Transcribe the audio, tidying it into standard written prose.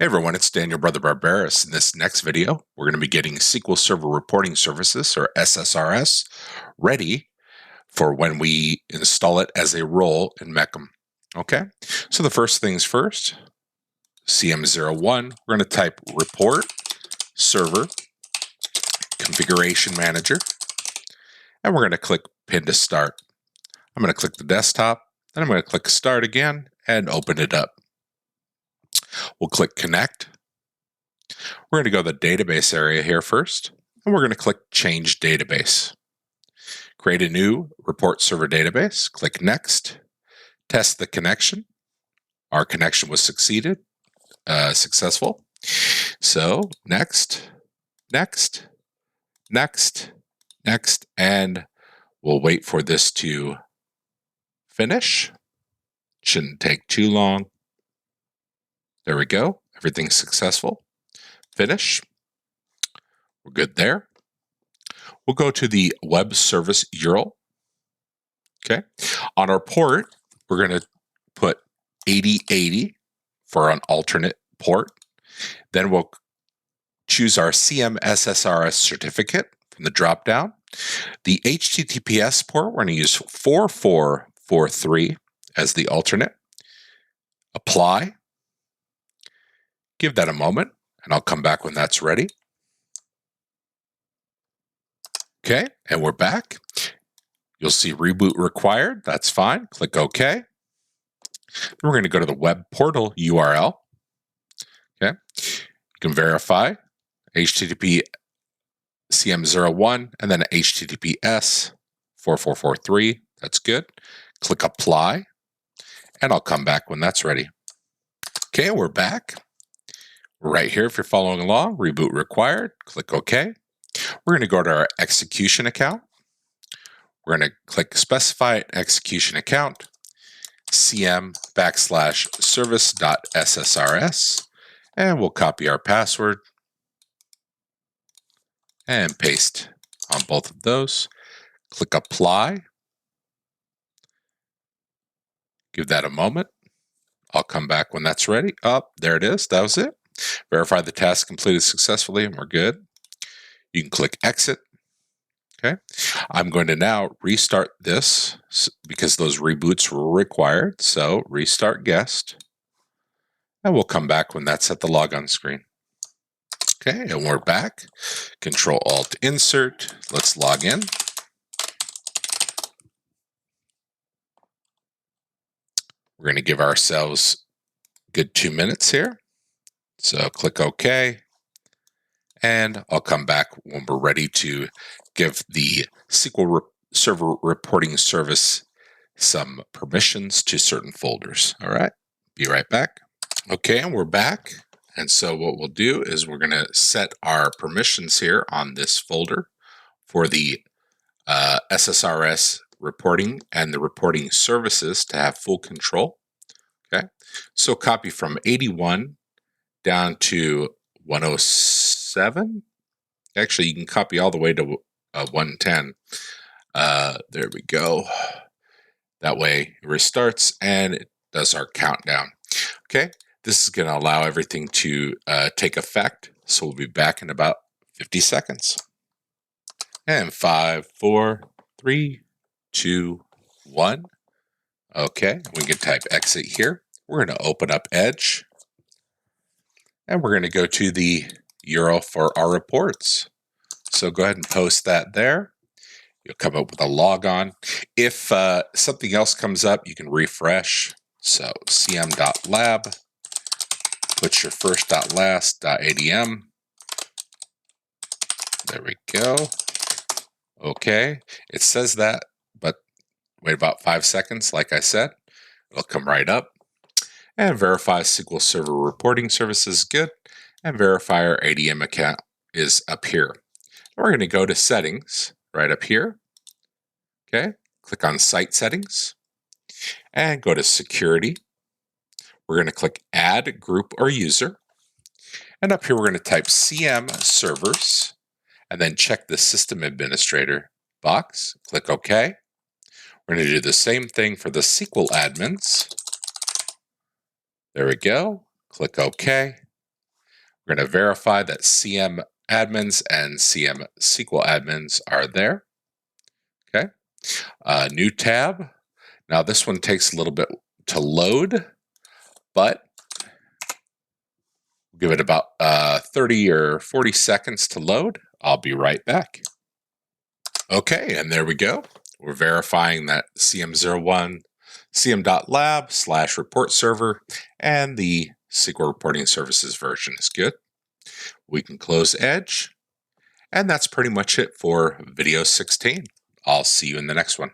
Hey everyone, it's Daniel Brother Barbaris. In this next video, we're going to be getting SQL Server Reporting Services, or SSRS, ready for when we install it as a role in MCM. Okay, so the first things first, CM01, we're going to type report server configuration manager, and we're going to click pin to start. I'm going to click the desktop, then I'm going to click start again and open it up. We'll click connect. We're going to go to the database area here first, and we're going to click change database. Create a new report server database, click next, test the connection. Our connection was successful. So next, next, next, next, and we'll wait for this to finish. Shouldn't take too long. There we go. Everything's successful. Finish. We're good there. We'll go to the web service URL. Okay. On our port, we're going to put 8080 for an alternate port. Then we'll choose our CM SSRS certificate from the dropdown. The HTTPS port, we're going to use 4443 as the alternate. Apply. Give that a moment, and I'll come back when that's ready. Okay, and we're back. You'll see reboot required. That's fine. Click OK. Then we're going to go to the web portal URL. Okay, you can verify HTTP CM01 and then HTTPS 4443. That's good. Click apply, and I'll come back when that's ready. Okay, we're back. Right here, if you're following along, reboot required. Click OK. We're going to go to our execution account. We're going to click specify execution account, cm/service.ssrs, and we'll copy our password and paste on both of those. Click apply. Give that a moment. I'll come back when that's ready. Oh, there it is. That was it. Verify the task completed successfully, and we're good. You can click exit. Okay. I'm going to now restart this because those reboots were required. So restart guest. And we'll come back when that's at the logon screen. Okay, and we're back. Control Alt Insert. Let's log in. We're going to give ourselves a good 2 minutes here. So click OK. And I'll come back when we're ready to give the SQL Server Reporting Service some permissions to certain folders. All right, be right back. Okay, and we're back. And so what we'll do is we're going to set our permissions here on this folder for the SSRS reporting and the reporting services to have full control. Okay, so copy from 81 down to 107. Actually, you can copy all the way to 110. There we go. That way it restarts and it does our countdown. Okay, this is going to allow everything to take effect. So we'll be back in about 50 seconds. And 5, 4, 3, 2, 1. Okay, we can type exit here. We're going to open up Edge. And we're going to go to the URL for our reports. So go ahead and post that there. You'll come up with a logon. If something else comes up, you can refresh. So cm.lab, put your first.last.adm. There we go. Okay, it says that, but wait about 5 seconds. Like I said, it'll come right up. And verify SQL Server Reporting Service is good. And verify our ADM account is up here. We're going to go to settings right up here. Okay, click on site settings and go to security. We're going to click add group or user. And up here, we're going to type CM servers and then check the system administrator box. Click OK. We're going to do the same thing for the SQL admins. There we go. Click OK. We're going to verify that CM admins and CM SQL admins are there. Okay. New tab. Now this one takes a little bit to load, but give it about 30 or 40 seconds to load. I'll be right back. Okay, and there we go. We're verifying that CM01, cm.lab/report server, and the SQL reporting services version is good. We can close Edge, and that's pretty much it for video 16. I'll see you in the next one.